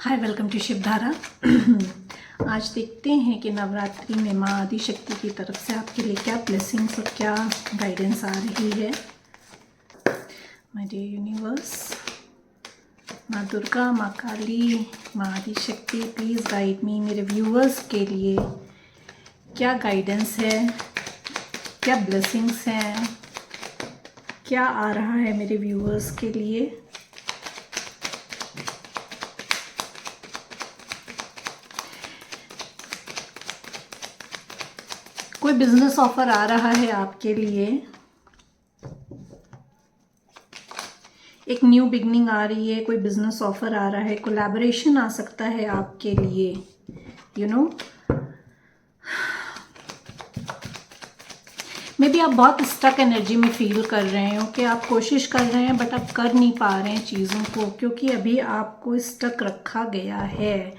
Hi, welcome to Shivdhara. आज देखते हैं कि नवरात्रि में माँ आदि शक्ति की तरफ से आपके लिए क्या ब्लेसिंग्स और क्या गाइडेंस आ रही है। माय डियर यूनिवर्स, माँ दुर्गा, माँ काली, माँ आदि शक्ति, प्लीज़ गाइड मी। मेरे व्यूअर्स के लिए क्या गाइडेंस है, क्या ब्लेसिंग्स हैं, क्या आ रहा है मेरे व्यूअर्स के लिए। कोई बिजनेस ऑफर आ रहा है आपके लिए, एक न्यू बिगनिंग आ रही है, कोई बिजनेस ऑफर आ रहा है, कोलैबोरेशन आ सकता है आपके लिए। मे बी आप बहुत स्टक एनर्जी में फील कर रहे हो कि आप कोशिश कर रहे हैं बट आप कर नहीं पा रहे हैं चीज़ों को, क्योंकि अभी आपको स्टक रखा गया है।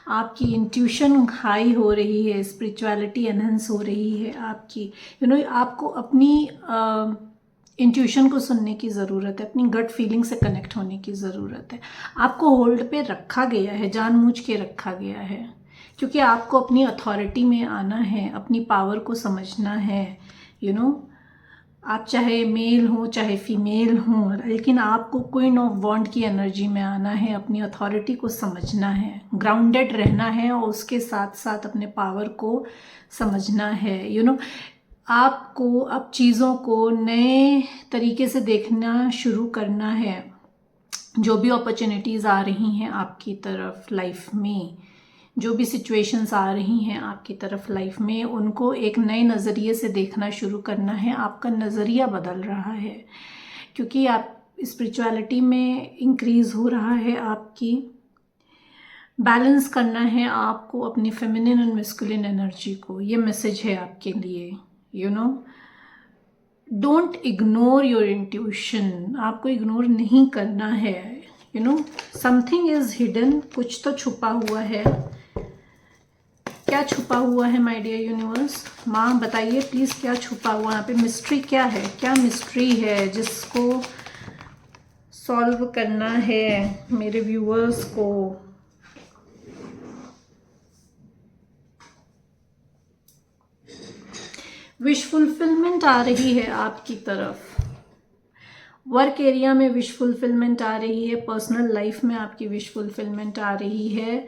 आपकी इंट्यूशन हाई हो रही है, स्पिरिचुअलिटी एनहेंस हो रही है आपकी। आपको अपनी इंट्यूशन को सुनने की ज़रूरत है, अपनी गट फीलिंग से कनेक्ट होने की ज़रूरत है। आपको होल्ड पे रखा गया है, जानबूझ के रखा गया है, क्योंकि आपको अपनी अथॉरिटी में आना है, अपनी पावर को समझना है। आप चाहे मेल हो चाहे फीमेल हो, लेकिन आपको क्वीन ऑफ वॉन्ड की एनर्जी में आना है, अपनी अथॉरिटी को समझना है, ग्राउंडेड रहना है और उसके साथ साथ अपने पावर को समझना है। आपको अब चीज़ों को नए तरीके से देखना शुरू करना है। जो भी अपॉर्चुनिटीज़ आ रही हैं आपकी तरफ लाइफ में, जो भी सिचुएशंस आ रही हैं आपकी तरफ लाइफ में, उनको एक नए नज़रिए से देखना शुरू करना है। आपका नज़रिया बदल रहा है, क्योंकि आप स्पिरिचुअलिटी में इंक्रीज़ हो रहा है। आपकी बैलेंस करना है आपको अपनी फेमिनिन एंड मैस्कुलिन एनर्जी को। ये मैसेज है आपके लिए। Don't ignore your intuition. आपको इग्नोर नहीं करना है। Something is hidden. कुछ तो छुपा हुआ है। क्या छुपा हुआ है माय डियर यूनिवर्स? माँ बताइए प्लीज, क्या छुपा हुआ यहाँ पे? मिस्ट्री क्या है? क्या मिस्ट्री है जिसको सॉल्व करना है मेरे व्यूअर्स को? विश फुलफिलमेंट आ रही है आपकी तरफ। वर्क एरिया में विश फुलफिलमेंट आ रही है, पर्सनल लाइफ में आपकी विश फुलफिलमेंट आ रही है।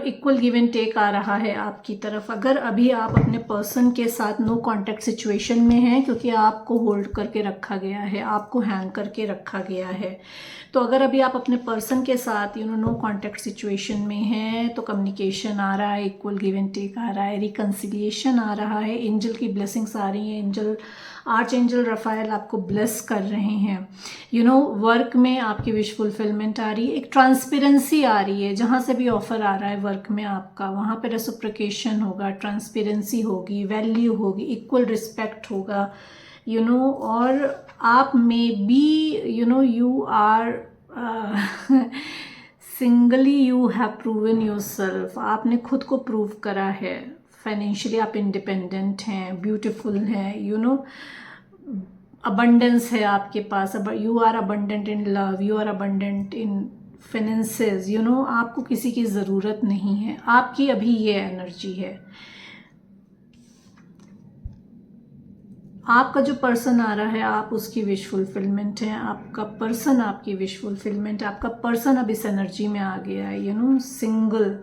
इक्वल गिव एंड टेक आ रहा है आपकी तरफ। अगर अभी आप अपने पर्सन के साथ नो कॉन्टैक्ट सिचुएशन में हैं, क्योंकि आपको होल्ड करके रखा गया है, आपको हैंग करके रखा गया है, तो अगर अभी आप अपने पर्सन के साथ नो कॉन्टैक्ट सिचुएशन में हैं, तो कम्युनिकेशन आ रहा है, इक्वल गिव एंड टेक आ रहा है, रिकन्सिलिएशन आ रहा है, एंजल की ब्लेसिंग्स आ रही हैं। एंजल आर्च एंजल रफाएल आपको ब्लेस कर रहे हैं। वर्क में आपकी विश फुलफिलमेंट आ रही है। एक ट्रांसपेरेंसी आ रही है। जहाँ से भी ऑफर आ रहा है वर्क में आपका, वहाँ पे रेसिप्रोकेशन होगा, ट्रांसपेरेंसी होगी, वैल्यू होगी, इक्वल रिस्पेक्ट होगा। और आप में be you are singly you have proven yourself. आपने खुद को प्रूव करा है। फाइनेंशियली आप इंडिपेंडेंट हैं, ब्यूटीफुल हैं, अबंडेंस है आपके पास। You are abundant in love, you are abundant in finances. आपको किसी की ज़रूरत नहीं है। आपकी अभी ये एनर्जी है। आपका जो पर्सन आ रहा है, आप उसकी विश फुलफिलमेंट है। आपका पर्सन आपकी विश फुलफिलमेंट है। आपका पर्सन अब इस एनर्जी में आ गया है। Single,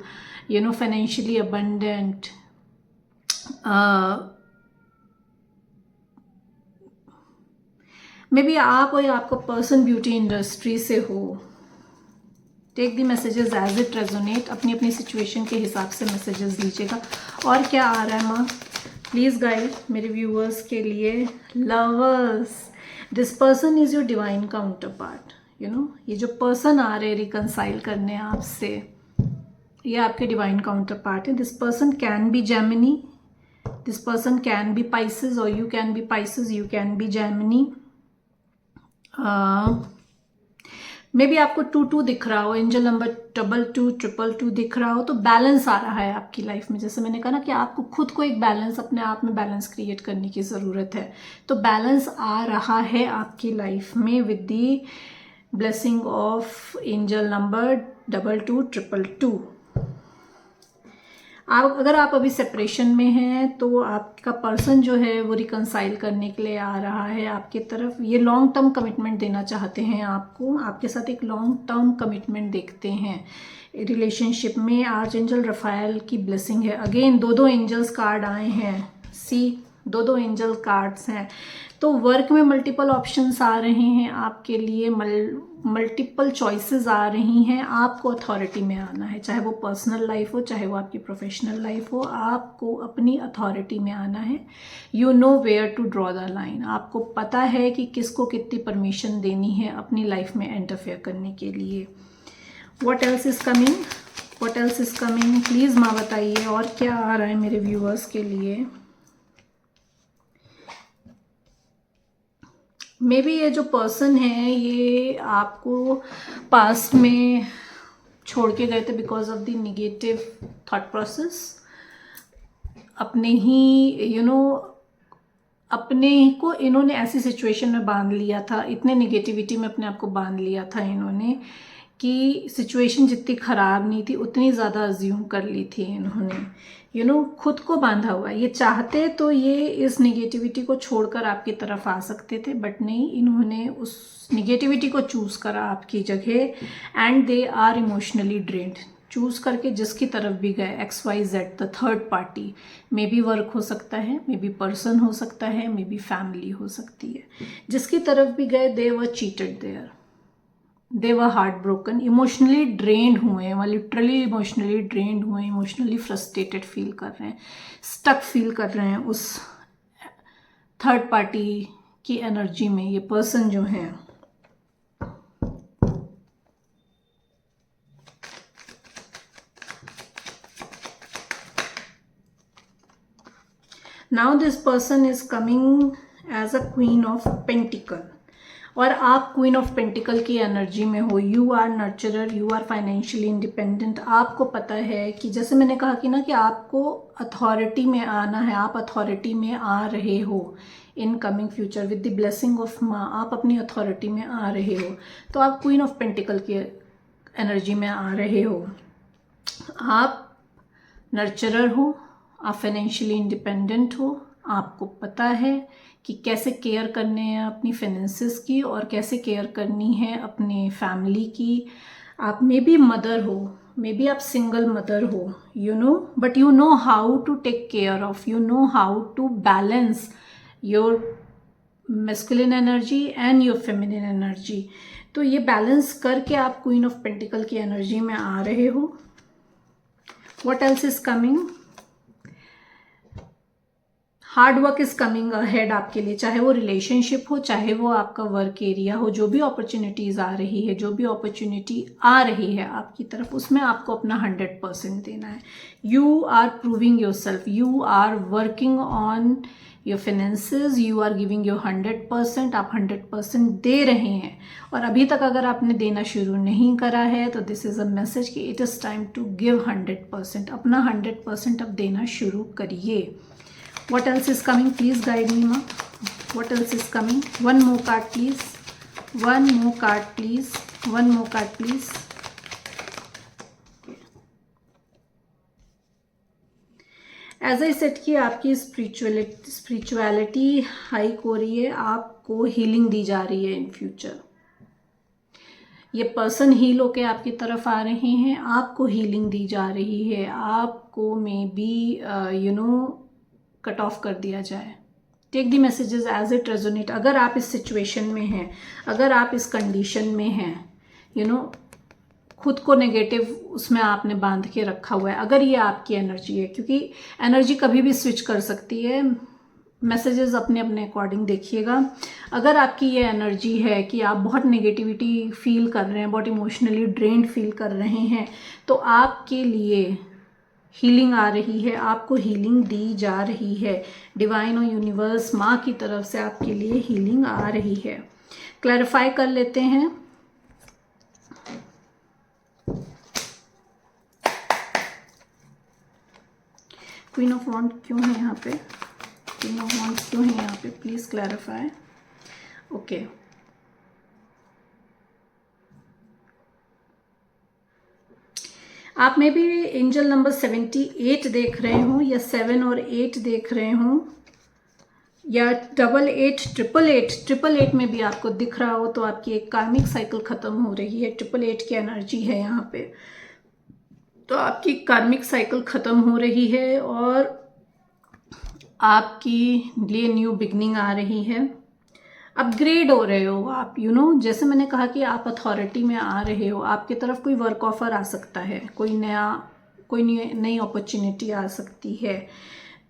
financially abundant, maybe आप और आपका पर्सन ब्यूटी इंडस्ट्री से हो। Take the messages as it resonate. अपनी अपनी सिचुएशन के हिसाब से मैसेजेस दीजिएगा। और क्या आ रहा है माँ? प्लीज़ गाइड मेरे व्यूअर्स के लिए। Lovers, this person is your divine counter part. ये जो पर्सन आ रहे रिकनसाइल करने आपसे, ये आपके डिवाइन काउंटर पार्ट है। This person can be Gemini, this person can be Pisces, और you can be Pisces, you can be Gemini. Maybe आपको 22 दिख रहा हो, एंजल नंबर 2222 दिख रहा हो, तो बैलेंस आ रहा है आपकी लाइफ में। जैसे मैंने कहा ना कि आपको खुद को एक बैलेंस, अपने आप में बैलेंस क्रिएट करने की ज़रूरत है। तो बैलेंस आ रहा है आपकी लाइफ में with the blessing of angel number 222222। अगर आप अभी सेपरेशन में हैं तो आपका पर्सन जो है वो रिकंसाइल करने के लिए आ रहा है आपकी तरफ। ये लॉन्ग टर्म कमिटमेंट देना चाहते हैं आपको, आपके साथ एक लॉन्ग टर्म कमिटमेंट देखते हैं रिलेशनशिप में। आर्चएंजल रफाएल की ब्लेसिंग है। अगेन दो एंजल्स कार्ड आए हैं, सी दो एंजल कार्ड्स हैं। तो वर्क में मल्टीपल ऑप्शंस आ रहे हैं आपके लिए, मल्टीपल चॉइसेस आ रही हैं। आपको अथॉरिटी में आना है, चाहे वो पर्सनल लाइफ हो चाहे वो आपकी प्रोफेशनल लाइफ हो, आपको अपनी अथॉरिटी में आना है। You know where to draw the line. आपको पता है कि किसको कितनी परमिशन देनी है अपनी लाइफ में इंटरफेयर करने के लिए। What else is coming, what else is coming, please माँ बताइए और क्या आ रहा है मेरे व्यूअर्स के लिए। मे बी ये जो पर्सन है ये आपको पास्ट में छोड़ के गए थे because of the negative thought process. अपने ही अपने को इन्होंने ऐसी सिचुएशन में बांध लिया था, इतने निगेटिविटी में अपने आप को बांध लिया था इन्होंने कि सिचुएशन जितनी ख़राब नहीं थी उतनी ज़्यादा अज्यूम कर ली थी इन्होंने। खुद को बांधा हुआ। ये चाहते तो ये इस निगेटिविटी को छोड़कर आपकी तरफ आ सकते थे, बट नहीं, इन्होंने उस निगेटिविटी को चूज़ करा आपकी जगह। And they are emotionally drained. Choose करके जिसकी तरफ भी गए, XYZ the third party, maybe work हो सकता है, मे बी पर्सन हो सकता है, मे बी फैमिली हो सकती है, जिसकी तरफ भी गए they were cheated there, they were heartbroken, emotionally drained हुए हैं, लिटरली इमोशनली ड्रेन्ड हुए हैं, इमोशनली फ्रस्ट्रेटेड फील कर रहे हैं, स्टक फील कर रहे हैं उस थर्ड पार्टी की एनर्जी में ये पर्सन जो है। Now this person is coming as a queen of pentacle, और आप क्वीन ऑफ पेंटिकल की एनर्जी में हो। You are nurturer, you are financially independent. आपको पता है कि जैसे मैंने कहा कि ना कि आपको अथॉरिटी में आना है, आप अथॉरिटी में आ रहे हो in coming future with the blessing of माँ। आप अपनी अथॉरिटी में आ रहे हो, तो आप क्वीन ऑफ पेंटिकल की एनर्जी में आ रहे हो। आप नर्चरर हो, आप फाइनेंशियली इंडिपेंडेंट हो, आपको पता है कि कैसे केयर करने हैं अपनी फाइनेंसेस की और कैसे केयर करनी है अपने फैमिली की। आप मे बी मदर हो, मे बी आप सिंगल मदर हो, but you know how to take care of, you know how to balance your masculine energy and your feminine energy. तो ये बैलेंस करके आप क्वीन ऑफ पेंटिकल की energy में आ रहे हो। What else is coming, hard work is coming ahead आपके लिए, चाहे वो रिलेशनशिप हो चाहे वो आपका वर्क एरिया हो। जो भी अपॉर्चुनिटीज आ रही है, जो भी अपॉर्चुनिटी आ रही है आपकी तरफ, उसमें आपको अपना 100% देना है। You are proving yourself, you are working on your finances, you are giving your 100%। आप 100% दे रहे हैं, और अभी तक अगर आपने देना शुरू नहीं करा है तो दिस इज अ मैसेज कि it is time to give 100%। अपना 100% अब देना शुरू करिए। What else is coming? Please guide me, ma. What else is coming? One more card, please. One more card, please. One more card, please. As I said कि आपकी spirituality hike हो रही है, आपको हीलिंग दी जा रही है इन फ्यूचर। ये पर्सन हील होके आपकी तरफ आ रहे हैं, आपको हीलिंग दी जा रही है। आपको मे बी कट ऑफ कर दिया जाए। Take the messages as it resonate. अगर आप इस सिचुएशन में हैं, अगर आप इस कंडीशन में हैं, खुद को नेगेटिव उसमें आपने बांध के रखा हुआ है, अगर ये आपकी एनर्जी है, क्योंकि एनर्जी कभी भी स्विच कर सकती है। मैसेजेस अपने अपने अकॉर्डिंग देखिएगा। अगर आपकी ये एनर्जी है कि आप बहुत नेगेटिविटी फील कर रहे हैं, बहुत इमोशनली ड्रेन्ड फील कर रहे हैं, तो आपके लिए हीलिंग आ रही है, आपको हीलिंग दी जा रही है। डिवाइन और यूनिवर्स माँ की तरफ से आपके लिए हीलिंग आ रही है। क्लैरिफाई कर लेते हैं। क्वीन ऑफ वॉन्ड क्यों है यहाँ पे, क्वीन ऑफ वॉन्ड क्यों है यहाँ पे, प्लीज क्लैरिफाई। ओके, आप में भी एंजल नंबर 78 देख रहे हो, या 7 और 8 देख रहे हो, या 88, 888 में भी आपको दिख रहा हो, तो आपकी एक कार्मिक साइकिल खत्म हो रही है। 888 की एनर्जी है यहाँ पे, तो आपकी कार्मिक साइकिल खत्म हो रही है और आपकी लिए न्यू बिगनिंग आ रही है। अपग्रेड हो रहे हो आप, जैसे मैंने कहा कि आप अथॉरिटी में आ रहे हो, आपकी तरफ कोई वर्क ऑफर आ सकता है, कोई नई अपॉर्चुनिटी आ सकती है।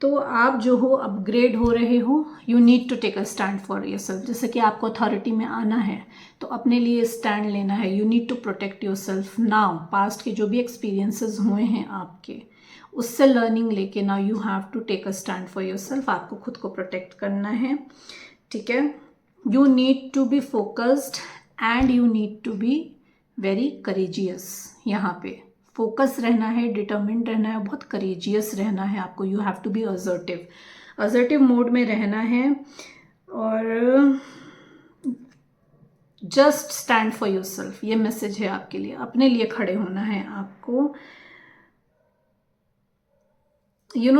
तो आप जो हो अपग्रेड हो रहे हो। You need to take a stand for yourself. जैसे कि आपको अथॉरिटी में आना है तो अपने लिए स्टैंड लेना है। You need to protect yourself now. Past के जो भी एक्सपीरियंसेस हुए हैं आपके, उससे लर्निंग लेके now you have to take a stand for yourself. आपको खुद को प्रोटेक्ट करना है, ठीक है। You need to be focused and you need to be very courageous. यहाँ पे फोकस रहना है, डिटर्मिन्ड रहना है, बहुत करेजियस रहना है आपको। You have to be assertive mode में रहना है और जस्ट स्टैंड फॉर योरसेल्फ। ये मैसेज है आपके लिए, अपने लिए खड़े होना है आपको।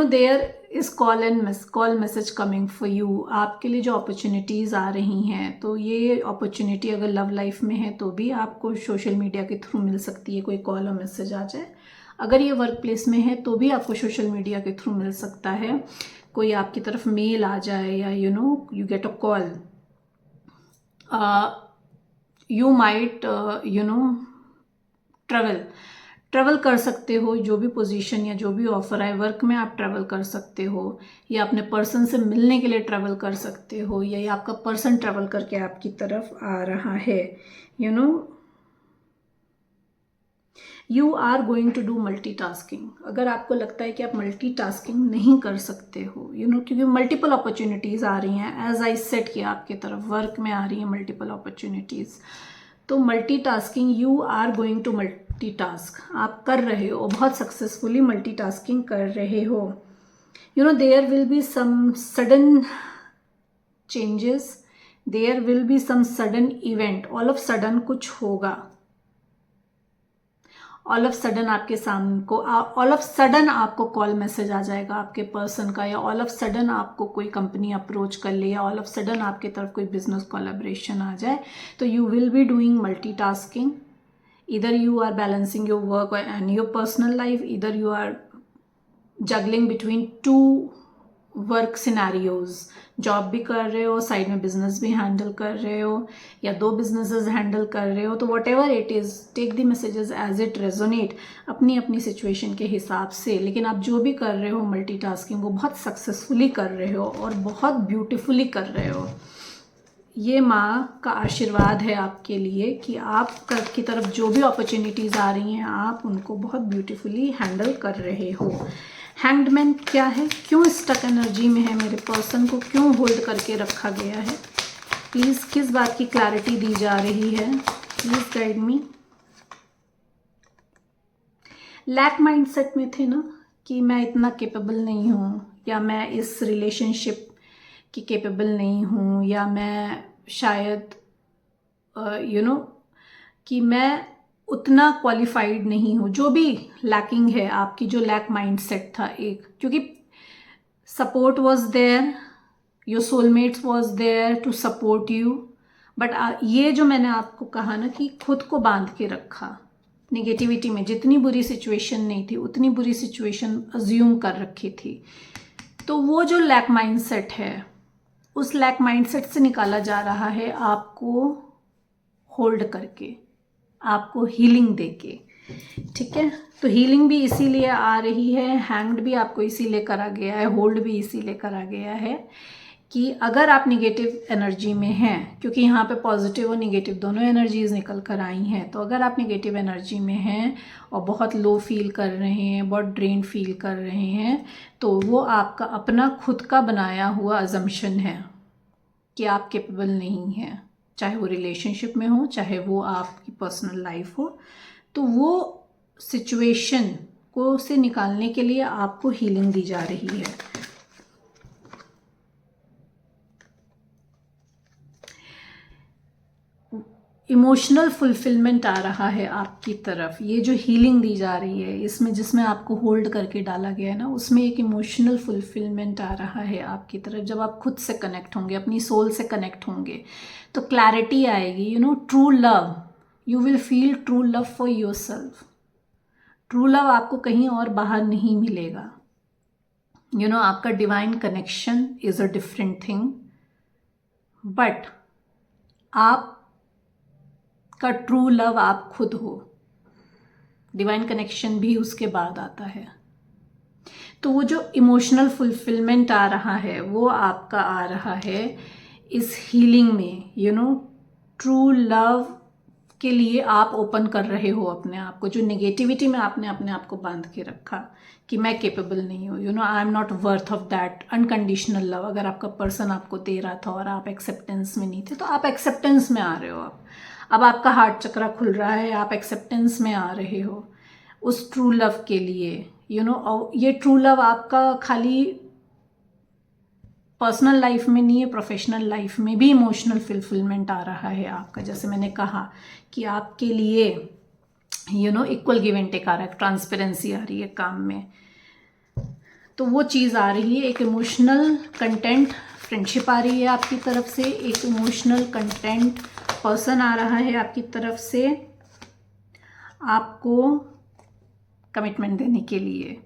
There is call message coming for you. आपके लिए जो अपॉर्चुनिटीज़ आ रही हैं, तो ये अपॉर्चुनिटी अगर लव लाइफ में है तो भी आपको सोशल मीडिया के थ्रू मिल सकती है, कोई कॉल और मैसेज आ जाए। अगर ये वर्क प्लेस में है तो भी आपको सोशल मीडिया के थ्रू मिल सकता है, कोई आपकी तरफ मेल आ जाए, या you get a call. You might travel कर सकते हो। जो भी पोजीशन या जो भी ऑफर है वर्क में, आप ट्रैवल कर सकते हो, या अपने पर्सन से मिलने के लिए ट्रैवल कर सकते हो, या आपका पर्सन ट्रैवल करके आपकी तरफ आ रहा है। You are going to do multitasking. अगर आपको लगता है कि आप मल्टीटास्किंग नहीं कर सकते हो, क्योंकि मल्टीपल अपॉर्चुनिटीज़ आ रही हैं, एज आई सेड कि आपके तरफ वर्क में आ रही हैं मल्टीपल अपॉर्चुनिटीज़। तो multitasking, you are going to multitask, आप कर रहे हो, बहुत सक्सेसफुली मल्टीटास्किंग कर रहे हो। There will be some sudden changes, there will be some sudden event. All of sudden कुछ होगा, ऑल ऑफ सडन आपको कॉल मैसेज आ जाएगा आपके पर्सन का, या ऑल ऑफ सडन आपको कोई कंपनी अप्रोच कर ले, या ऑल ऑफ सडन आपके तरफ कोई बिजनेस कोलैबोरेशन आ जाए। तो you will be doing multitasking. Either you are balancing your work and your personal life, either you are juggling between 2 work scenarios. Job भी कर रहे हो, साइड में बिजनेस भी हैंडल कर रहे हो, या 2 बिजनेसेस हैंडल कर रहे हो। तो whatever it is, take the messages as it resonate, अपनी अपनी सिचुएशन के हिसाब से। लेकिन आप जो भी कर रहे हो मल्टीटास्किंग, वो बहुत सक्सेसफुली कर रहे हो और बहुत ब्यूटिफुली कर रहे हो। ये माँ का आशीर्वाद है आपके लिए कि आप की तरफ जो भी अपॉर्चुनिटीज़ आ रही हैं, आप उनको बहुत ब्यूटीफुली हैंडल कर रहे हो। हैंगमैन क्या है, क्यों स्टक एनर्जी में है, मेरे पर्सन को क्यों होल्ड करके रखा गया है, प्लीज़ किस बात की क्लैरिटी दी जा रही है, please guide me. Lack mindset में थे ना, कि मैं इतना कैपेबल नहीं हूँ, या मैं इस रिलेशनशिप की कैपेबल नहीं हूँ, या मैं शायद कि मैं उतना क्वालिफाइड नहीं हूँ। जो भी लैकिंग है आपकी, जो लैक माइंडसेट था एक, क्योंकि support was there, your soulmates was there to support you, but ये जो मैंने आपको कहा ना कि खुद को बांध के रखा निगेटिविटी में, जितनी बुरी सिचुएशन नहीं थी उतनी बुरी सिचुएशन अज्यूम कर रखी थी। तो वो जो लैक माइंडसेट है, उस लैक माइंडसेट से निकाला जा रहा है आपको होल्ड करके, आपको हीलिंग देके, ठीक है। तो हीलिंग भी इसीलिए आ रही है, हैंग्ड भी आपको इसीलिए करा गया है, होल्ड भी इसीलिए करा गया है कि अगर आप निगेटिव एनर्जी में हैं, क्योंकि यहाँ पे पॉजिटिव और निगेटिव दोनों एनर्जीज निकल कर आई हैं, तो अगर आप निगेटिव एनर्जी में हैं और बहुत लो फील कर रहे हैं, बहुत ड्रेन फील कर रहे हैं, तो वो आपका अपना खुद का बनाया हुआ अजम्पशन है कि आप कैपेबल नहीं हैं, चाहे वो रिलेशनशिप में हो, चाहे वो आपकी पर्सनल लाइफ हो। तो वो सिचुएशन को से निकालने के लिए आपको हीलिंग दी जा रही है। इमोशनल फुलफिलमेंट आ रहा है आपकी तरफ। ये जो हीलिंग दी जा रही है इसमें, जिसमें आपको होल्ड करके डाला गया है ना, उसमें एक इमोशनल फुलफिलमेंट आ रहा है आपकी तरफ। जब आप खुद से कनेक्ट होंगे, अपनी सोल से कनेक्ट होंगे, तो क्लैरिटी आएगी। You know, true love, you will feel true love for your self. True love आपको कहीं और बाहर नहीं मिलेगा। यू नो, आपका divine connection is a different thing, but आप का ट्रू लव आप खुद हो। डिवाइन कनेक्शन भी उसके बाद आता है। तो वो जो इमोशनल फुलफिलमेंट आ रहा है वो आपका आ रहा है इस हीलिंग में। यू नो, ट्रू लव के लिए आप ओपन कर रहे हो अपने आप को। जो नेगेटिविटी में आपने अपने आप को बांध के रखा कि मैं केपेबल नहीं हूँ, you know, I am not worth of that unconditional love, अगर आपका पर्सन आपको दे रहा था और आप एक्सेप्टेंस में नहीं थे, तो आप एक्सेप्टेंस में आ रहे हो। अब आपका हार्ट चक्रा खुल रहा है, आप एक्सेप्टेंस में आ रहे हो उस ट्रू लव के लिए। यू नो, ये ट्रू लव आपका खाली पर्सनल लाइफ में नहीं है, प्रोफेशनल लाइफ में भी इमोशनल फुलफिलमेंट आ रहा है आपका। जैसे मैंने कहा कि आपके लिए you know equal give and take आ रहा है, ट्रांसपेरेंसी आ रही है काम में। तो वो चीज़ आ रही है, एक इमोशनल कंटेंट फ्रेंडशिप आ रही है आपकी तरफ से, एक इमोशनल कंटेंट पर्सन आ रहा है आपकी तरफ से आपको कमिटमेंट देने के लिए।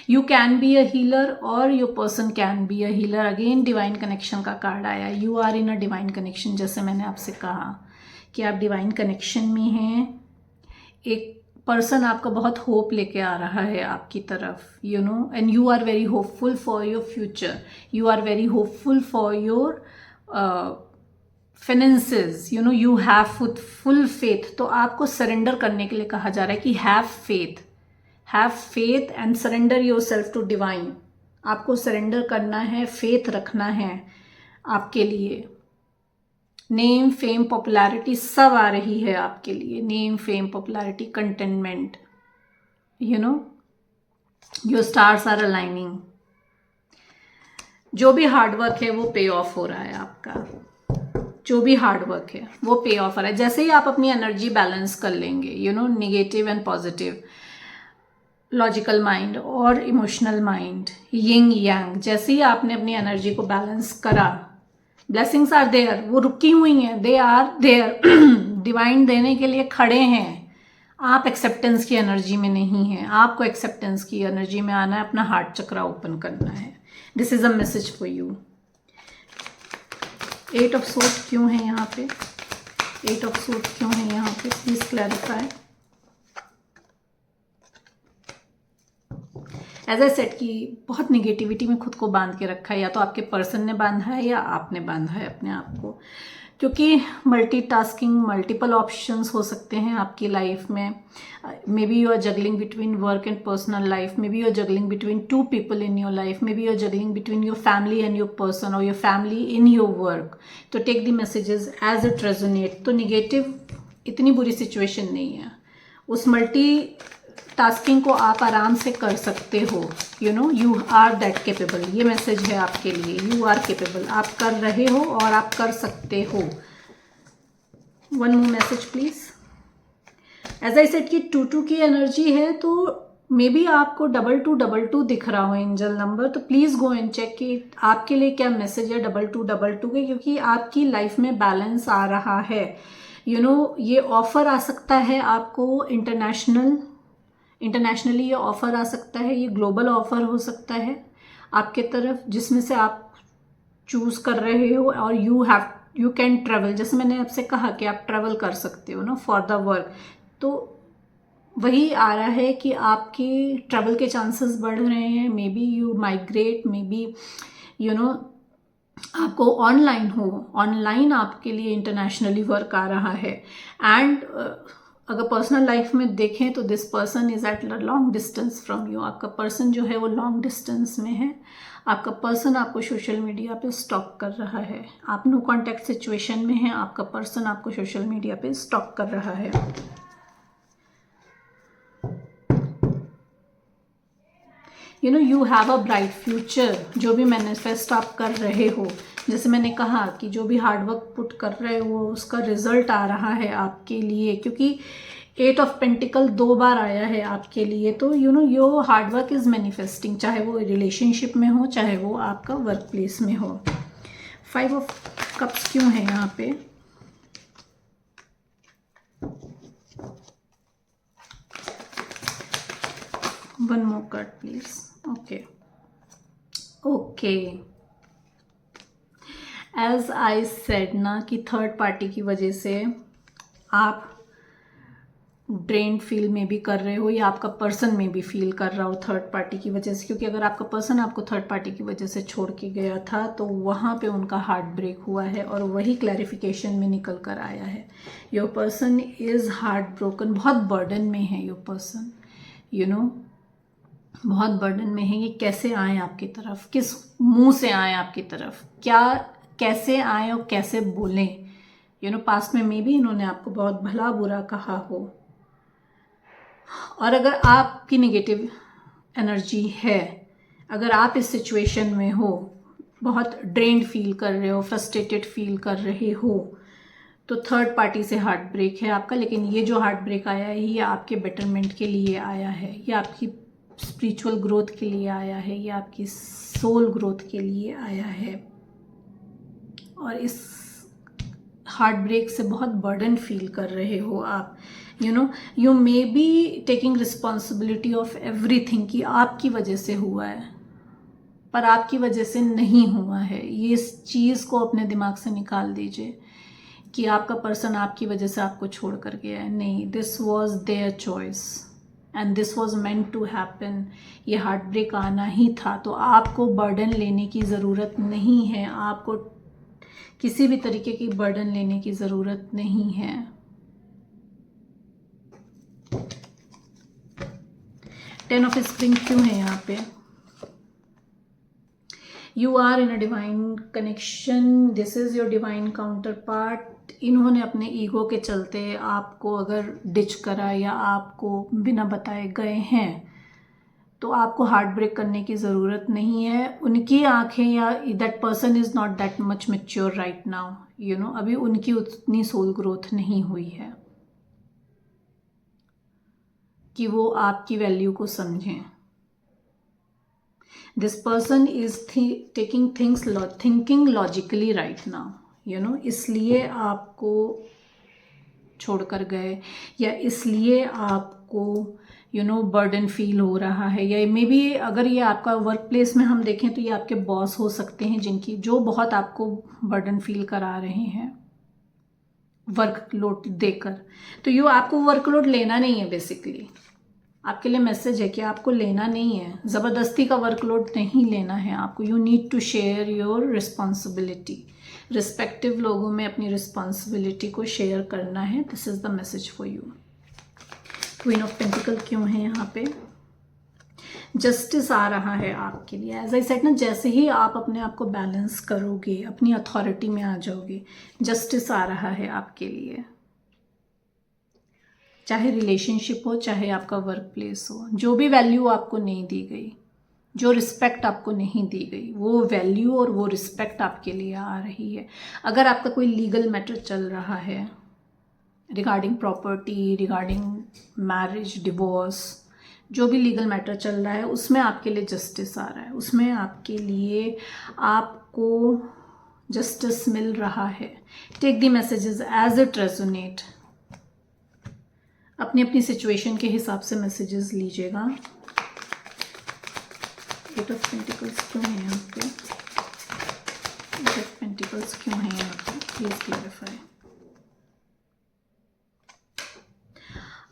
You can be a healer और your person can be a healer. Again divine connection का कार्ड आया, you are in a divine connection. जैसे मैंने आपसे कहा कि आप डिवाइन कनेक्शन में हैं, एक पर्सन आपका बहुत होप लेके आ रहा है आपकी तरफ, you know, and you are very hopeful for your future, you are very hopeful for your finances, you know, you have full faith. तो आपको सरेंडर करने के लिए कहा जा रहा है कि have faith and surrender yourself to divine. आपको सरेंडर करना है, फेथ रखना है आपके लिए। नेम, फेम, पॉपुलैरिटी सब आ रही है आपके लिए। Name, fame, popularity, containment, you know, your stars are aligning. जो भी हार्डवर्क है वो पे ऑफ हो रहा है आपका। जो भी हार्डवर्क है वो पे ऑफ हो रहा है। जैसे ही आप अपनी एनर्जी बैलेंस कर लेंगे, you know, negative and positive, logical mind और इमोशनल माइंड, यिंग यांग, जैसे ही आपने अपनी एनर्जी को बैलेंस करा, ब्लेसिंग्स आर देयर, वो रुकी हुई हैं, दे आर देयर, डिवाइन देने के लिए खड़े हैं। आप एक्सेप्टेंस की एनर्जी में नहीं हैं, आपको एक्सेप्टेंस की एनर्जी में आना है, अपना हार्ट चक्रा ओपन करना है। This is a message for you. 8 of sword क्यों है यहाँ पे? 8 ऑफ सोर्ड क्यों है यहाँ पे? Please clarify. As I said कि बहुत निगेटिविटी में खुद को बांध के रखा है, या तो आपके पर्सन ने बांधा है या आपने बांधा है अपने आप को, क्योंकि मल्टीटास्किंग, मल्टीपल ऑप्शंस हो सकते हैं आपकी लाइफ में। Maybe you are juggling between work and personal life, maybe you are juggling between 2 people in your life, maybe you are juggling between your family and your person, और your family in your work. तो take the messages as it resonate. तो negative इतनी बुरी situation नहीं है, उस multi tasking को आप आराम से कर सकते हो। You know, you are that capable. ये मैसेज है आपके लिए, यू आर केपेबल। आप कर रहे हो और आप कर सकते हो। One more message please. As I said कि 2 की एनर्जी है, तो मे बी आपको 2222 दिख रहा हो एंजल नंबर, तो प्लीज गो एंड चेक कि आपके लिए क्या मैसेज है 2222 के, क्योंकि आपकी लाइफ में बैलेंस आ रहा है। यू नो, ये ऑफर आ सकता है आपको इंटरनेशनली ये ऑफर आ सकता है, ये ग्लोबल ऑफर हो सकता है आपके तरफ, जिसमें से आप चूज कर रहे हो। और यू कैन ट्रेवल, जैसे मैंने आपसे कहा कि आप ट्रेवल कर सकते हो ना फॉर द वर्क। तो वही आ रहा है कि आपकी ट्रेवल के चांसेस बढ़ रहे हैं। May be you migrate, may be you know आपको ऑनलाइन आपके लिए इंटरनेशनली वर्क आ रहा है। एंड अगर पर्सनल लाइफ में देखें तो this person is at long distance from you. आपका पर्सन जो है वो लॉन्ग डिस्टेंस में है। आपका पर्सन आपको सोशल मीडिया पे स्टॉक कर रहा है। आप नो कॉन्टैक्ट सिचुएशन में हैं, आपका पर्सन आपको सोशल मीडिया पे स्टॉक कर रहा है। You know, you have a bright future. जो भी मैनिफेस्ट आप कर रहे हो, जैसे मैंने कहा कि जो भी हार्डवर्क पुट कर रहे हो उसका रिजल्ट आ रहा है आपके लिए, क्योंकि 8 ऑफ पेंटिकल 2 बार आया है आपके लिए। तो योर हार्डवर्क इज मैनिफेस्टिंग, चाहे वो रिलेशनशिप में हो, चाहे वो आपका वर्क प्लेस में हो। 5 ऑफ कप्स क्यों है यहाँ पे? One more card please. Okay, as I said ना कि थर्ड पार्टी की वजह से आप ड्रेन फील में भी कर रहे हो, या आपका पर्सन में भी फील कर रहा हो थर्ड पार्टी की वजह से। क्योंकि अगर आपका पर्सन आपको थर्ड पार्टी की वजह से छोड़ के गया था तो वहाँ पे उनका हार्ट ब्रेक हुआ है, और वही क्लैरिफिकेशन में निकल कर आया है। Your person is heart broken, बहुत बर्डन में है योर पर्सन, बहुत बर्डन में है। ये कैसे आए आपकी तरफ, किस मुंह से आए आपकी तरफ, क्या कैसे आए और कैसे बोलें? पास्ट में मे भी इन्होंने आपको बहुत भला बुरा कहा हो, और अगर आपकी नेगेटिव एनर्जी है, अगर आप इस सिचुएशन में हो, बहुत ड्रेन्ड फील कर रहे हो, फ्रस्ट्रेटेड फील कर रहे हो, तो थर्ड पार्टी से हार्ट ब्रेक है आपका। लेकिन ये जो हार्ट ब्रेक आया है ये आपके बेटरमेंट के लिए आया है, ये आपकी स्पिरिचुअल ग्रोथ के लिए आया है, ये आपकी सोल ग्रोथ के लिए आया है। और इस हार्ट ब्रेक से बहुत बर्डन फील कर रहे हो आप। You may be taking responsibility of everything, कि आपकी वजह से हुआ है, पर आपकी वजह से नहीं हुआ है। ये इस चीज़ को अपने दिमाग से निकाल दीजिए कि आपका पर्सन आपकी वजह से आपको छोड़ कर गया है। नहीं, this was their choice and this was meant to happen. ये हार्ट ब्रेक आना ही था, तो आपको बर्डन लेने की ज़रूरत नहीं है, आपको किसी भी तरीके की बर्डन लेने की ज़रूरत नहीं है। टेन ऑफ स्प्रिंग क्यों है यहाँ पे? You are in a divine connection, this is your divine counterpart. इन्होंने अपने ईगो के चलते आपको अगर डिच करा या आपको बिना बताए गए हैं, तो आपको हार्ट ब्रेक करने की ज़रूरत नहीं है। उनकी आंखें, या that person is not that much mature right now, अभी उनकी उतनी सोल ग्रोथ नहीं हुई है कि वो आपकी वैल्यू को समझें। This person is thinking logically right now, इसलिए आपको छोड़कर गए, या इसलिए आपको बर्डन फील हो रहा है। या मे बी अगर ये आपका वर्क प्लेस में हम देखें तो ये आपके बॉस हो सकते हैं, जो बहुत आपको बर्डन फील करा रहे हैं वर्कलोड देकर। तो आपको वर्कलोड लेना नहीं है। बेसिकली आपके लिए मैसेज है कि आपको लेना नहीं है, ज़बरदस्ती का वर्कलोड नहीं लेना है आपको। You need to share your responsibility, respective लोगों में अपनी रिस्पॉन्सिबिलिटी को शेयर करना है। This is the message for you. Queen of pentacle क्यों है यहाँ पे? जस्टिस आ रहा है आपके लिए। एज आई सेड ना, जैसे ही आप अपने आप को बैलेंस करोगे, अपनी अथॉरिटी में आ जाओगे, जस्टिस आ रहा है आपके लिए। चाहे रिलेशनशिप हो, चाहे आपका वर्क प्लेस हो, जो भी वैल्यू आपको नहीं दी गई, जो रिस्पेक्ट आपको नहीं दी गई, वो वैल्यू और वो रिस्पेक्ट आपके लिए आ रही है। अगर आपका कोई लीगल मैटर चल रहा है regarding property, regarding marriage, divorce, जो भी लीगल मैटर चल रहा है, उसमें आपके लिए जस्टिस आ रहा है, उसमें आपके लिए आपको जस्टिस मिल रहा है। Take the messages as it resonate. अपनी अपनी सिचुएशन के हिसाब से मैसेजेस लीजिएगा। एट ऑफ पेंटिकल्स क्यों है यहाँ पे? एट ऑफ पेंटिकल्स क्यों है यहाँ पे? Please clarify.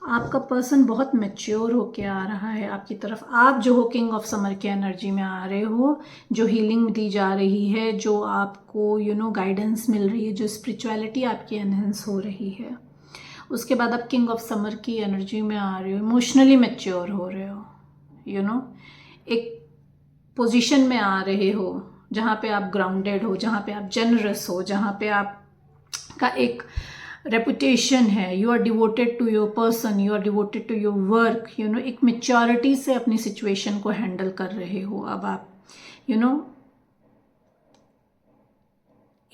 आपका पर्सन बहुत मैच्योर होके आ रहा है आपकी तरफ। आप जो हो किंग ऑफ समर के एनर्जी में आ रहे हो, जो हीलिंग दी जा रही है, जो आपको गाइडेंस मिल रही है, जो स्पिरिचुअलिटी आपकी एनहेंस हो रही है, उसके बाद आप किंग ऑफ समर की एनर्जी में आ रहे हो, इमोशनली मैच्योर हो रहे हो, एक पोजीशन में आ रहे हो जहाँ पे आप ग्राउंडेड हो, जहाँ पे आप जनरस हो, जहाँ पे आप का एक रेपुटेशन है। You are devoted to your person, you are devoted to your work, एक मेच्योरिटी से अपनी सिचुएशन को हैंडल कर रहे हो। अब आप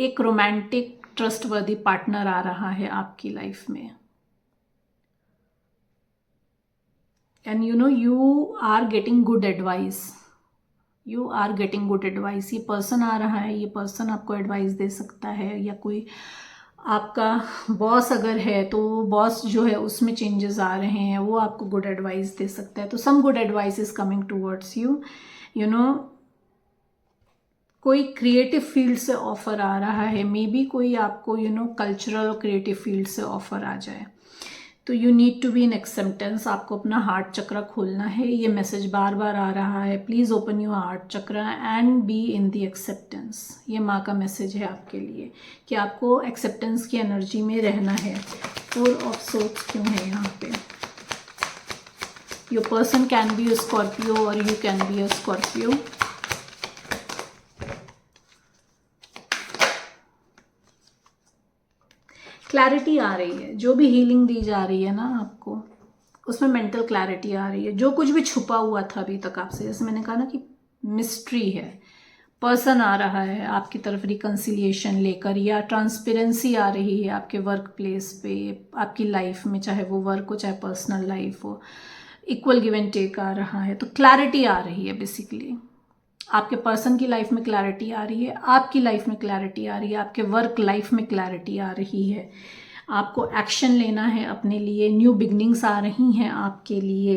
एक रोमांटिक ट्रस्टवर्दी पार्टनर आ रहा है आपकी लाइफ में, and you are getting good advice, you are getting good advice. ये पर्सन आ रहा है, ये पर्सन आपको एडवाइस दे सकता है, या कोई आपका बॉस अगर है तो बॉस जो है उसमें चेंजेस आ रहे हैं, वो आपको गुड एडवाइस दे सकता है। तो some good advice is coming towards you. कोई क्रिएटिव फील्ड से ऑफर आ रहा है, मे बी कोई आपको कल्चरल और क्रिएटिव फील्ड से ऑफर आ जाए। तो you need to be in acceptance, आपको अपना हार्ट चक्र खोलना है। ये मैसेज बार बार आ रहा है, प्लीज़ ओपन योर हार्ट चक्र and be in the acceptance. ये माँ का मैसेज है आपके लिए कि आपको एक्सेप्टेंस की एनर्जी में रहना है। 4 ऑफ सोर्ड्स क्यों है यहाँ पे? Your person can be a Scorpio और you can be a Scorpio. Clarity आ रही है, जो भी हीलिंग दी जा रही है ना आपको, उसमें मेंटल क्लैरिटी आ रही है। जो कुछ भी छुपा हुआ था अभी तक आपसे, जैसे मैंने कहा ना कि मिस्ट्री है, पर्सन आ रहा है आपकी तरफ रिकंसिलिएशन लेकर, या ट्रांसपेरेंसी आ रही है आपके वर्क प्लेस पे, आपकी लाइफ में, चाहे वो वर्क हो चाहे पर्सनल लाइफ हो, इक्वल गिव एंड टेक आ रहा है। तो क्लैरिटी आ रही है, बेसिकली आपके पर्सन की लाइफ में क्लैरिटी आ रही है, आपकी लाइफ में क्लैरिटी आ रही है, आपके वर्क लाइफ में क्लैरिटी आ रही है। आपको एक्शन लेना है अपने लिए, न्यू बिगनिंग्स आ रही हैं आपके लिए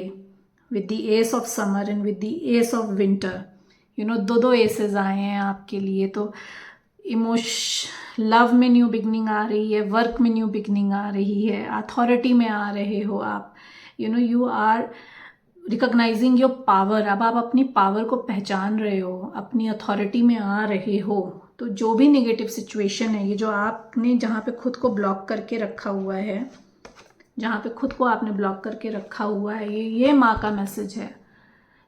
with the S of summer and with the S of winter. दो एसेस आए हैं आपके लिए। तो लव में न्यू बिगनिंग आ रही है, वर्क में न्यू बिगनिंग आ रही है, अथॉरिटी में आ रहे हो आप। You are recognising your power. अब आप अपनी पावर को पहचान रहे हो, अपनी अथॉरिटी में आ रहे हो। तो जो भी नेगेटिव सिचुएशन है, ये जो आपने जहाँ पे खुद को ब्लॉक करके रखा हुआ है, जहाँ पे खुद को आपने ब्लॉक करके रखा हुआ है, ये माँ का मैसेज है।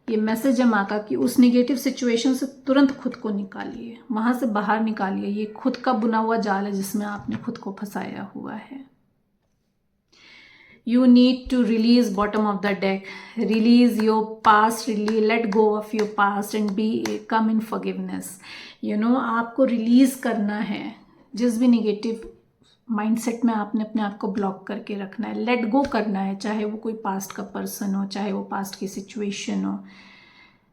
ये मैसेज है माँ का कि उस नेगेटिव सिचुएशन से तुरंत खुद को निकालिए, वहाँ से बाहर निकालिए। ये खुद का बुना हुआ जाल है जिसमें आपने खुद को फंसाया हुआ है। You need to release bottom of the deck, release your past, really let go of your past and come in forgiveness. आपको रिलीज करना है जिस भी नेगेटिव माइंडसेट में आपने अपने आप को ब्लॉक करके रखना है, लेट गो करना है। चाहे वो कोई पास्ट का पर्सन हो, चाहे वो पास्ट की सिचुएशन हो,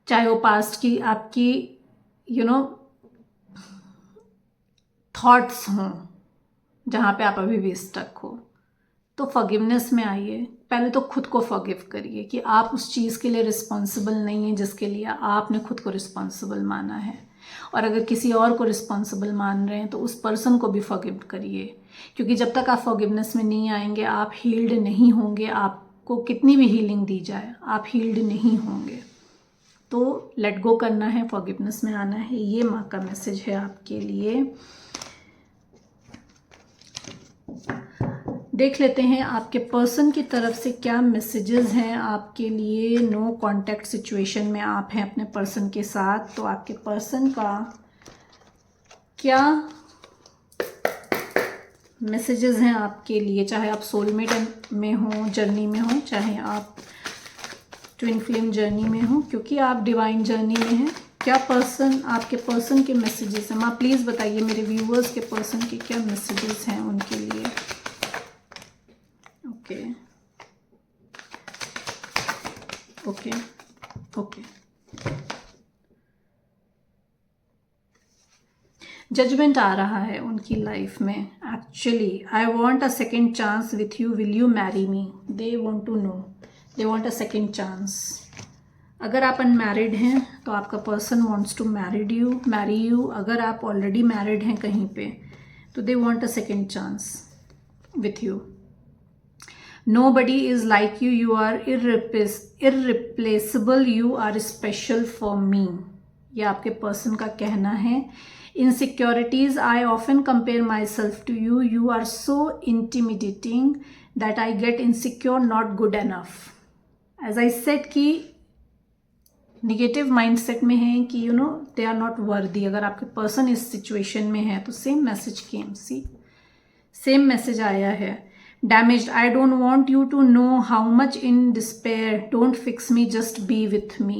चाहे वो पास्ट की आपकी थॉट्स हों जहाँ पे आप अभी भी स्टक हो। तो फॉरगिवनेस में आइए। पहले तो खुद को फॉरगिव करिए कि आप उस चीज़ के लिए रिस्पॉन्सिबल नहीं हैं जिसके लिए आपने खुद को रिस्पॉन्सिबल माना है। और अगर किसी और को रिस्पॉन्सिबल मान रहे हैं तो उस पर्सन को भी फॉरगिव करिए, क्योंकि जब तक आप फॉरगिवनेस में नहीं आएंगे आप हील्ड नहीं होंगे। आपको कितनी भी हीलिंग दी जाए आप हील्ड नहीं होंगे। तो लेट गो करना है, फॉरगिवनेस में आना है। ये माँ का मैसेज है आपके लिए। देख लेते हैं आपके पर्सन की तरफ से क्या मैसेजेस हैं आपके लिए। नो कांटेक्ट सिचुएशन में आप हैं अपने पर्सन के साथ, तो आपके पर्सन का क्या मैसेजेस हैं आपके लिए। चाहे आप सोलमेट में हो, जर्नी में हो, चाहे आप ट्विन फ्लेम जर्नी में हो, क्योंकि आप डिवाइन जर्नी में हैं। क्या पर्सन, आपके पर्सन के मैसेजेस हैं। माँ प्लीज़ बताइए मेरे व्यूअर्स के पर्सन के क्या मैसेजेस हैं उनके लिए। ओके। जजमेंट आ रहा है उनकी लाइफ में। Actually I want a second chance with you, will you marry me. They want to know, they want a second chance. अगर आप अनमैरिड हैं तो आपका person wants to marry you. अगर आप ऑलरेडी मैरिड हैं कहीं पे तो they want a second chance with you. Nobody is like you. You are irreplaceable. You are special for me. ये आपके पर्सन का कहना है। Insecurities, I often compare myself to you. You are so intimidating that I get insecure, not good enough. As I said कि negative mindset में है कि they are not worthy। अगर आपके पर्सन इस सिचुएशन में है तो सेम मैसेज केम, सेम मैसेज आया है। Damaged, I don't want you to know how much in despair. Don't fix me, just be with me.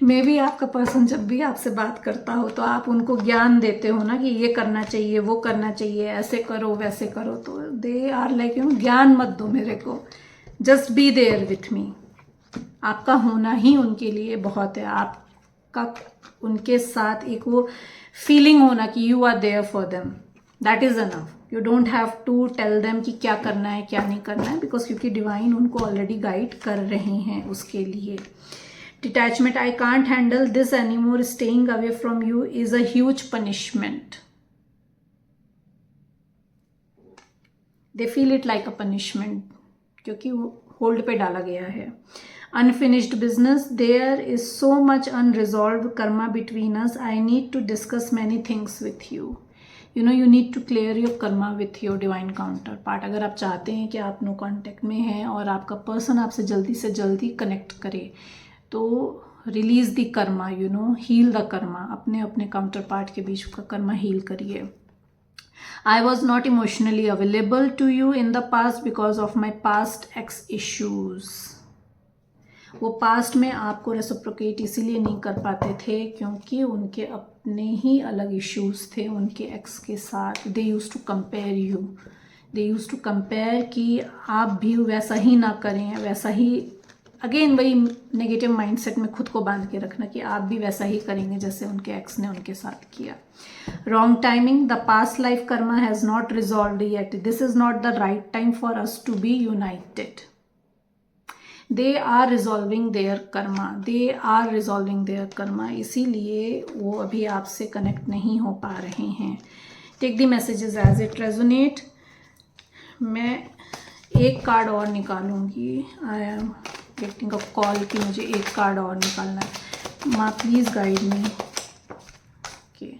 मे भी आपका पर्सन जब भी आपसे बात करता हो तो आप उनको ज्ञान देते हो ना कि ये करना चाहिए, वो करना चाहिए, ऐसे करो वैसे करो, तो दे आर लाइक ज्ञान मत दो मेरे को, just be there with me. आपका होना ही उनके लिए बहुत है। आपका उनके साथ एक वो फीलिंग होना कि you are there for them, that is enough. You don't have to tell them कि क्या करना है क्या नहीं करना है, बिकॉज क्योंकि डिवाइन उनको ऑलरेडी गाइड कर रहे हैं उसके लिए। Detachment, I can't handle this anymore, staying away from you is a huge punishment. They feel it like a punishment, क्योंकि होल्ड पे डाला गया है। Unfinished business, there is so much unresolved karma between us, I need to discuss many things with you. You know, you need to clear your karma with your divine counterpart. अगर आप चाहते हैं कि आप no contact में हैं और आपका पर्सन आपसे जल्दी से जल्दी कनेक्ट करे, तो release the karma, you know, heal the karma. अपने अपने काउंटर पार्ट के बीच का कर्मा हील करिए। I was not emotionally available to you in the past because of my past ex issues. वो पास्ट में आपको रेसिप्रोकेट इसीलिए नहीं कर पाते थे क्योंकि उनके अपने ही अलग इश्यूज थे उनके एक्स के साथ। They use to compare you, they use to compare कि आप भी वैसा ही ना करें, वैसा ही, अगेन वही नेगेटिव माइंडसेट में खुद को बांध के रखना कि आप भी वैसा ही करेंगे जैसे उनके एक्स ने उनके साथ किया। Wrong timing, the past life karma has not resolved yet, this is not the right time for us to be united. They are resolving their karma, they are resolving their karma, इसीलिए वो अभी आपसे connect नहीं हो पा रहे हैं। Take the messages as it resonate. मैं एक कार्ड और निकालूंगी। I am getting a call कि मुझे एक कार्ड और निकालना है। माँ please guide me. Okay,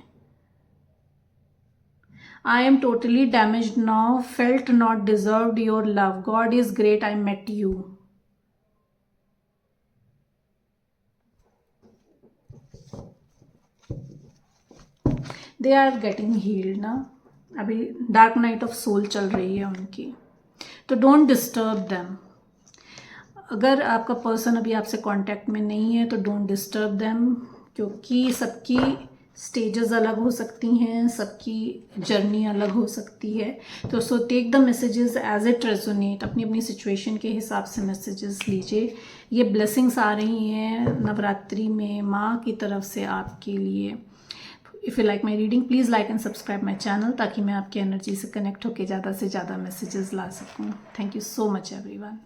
I am totally damaged now, felt not deserved your love, God is great, I met you. They are getting healed ना, अभी डार्क नाइट ऑफ सोल चल रही है उनकी, तो डोंट डिस्टर्ब देम। अगर आपका person अभी आपसे कांटेक्ट में नहीं है तो डोंट डिस्टर्ब देम, क्योंकि सबकी स्टेजेस अलग हो सकती हैं, सबकी जर्नी अलग हो सकती है। तो so take the messages as it resonate, अपनी अपनी सिचुएशन के हिसाब से मैसेजेस लीजिए। ये ब्लेसिंग्स आ रही हैं नवरात्रि में माँ की तरफ से आपके लिए। If you like my reading please like and subscribe my channel, ताकि मैं आपकी एनर्जी से कनेक्ट होकर ज़्यादा से ज़्यादा मैसेजेस ला सकूँ। Thank you so much everyone.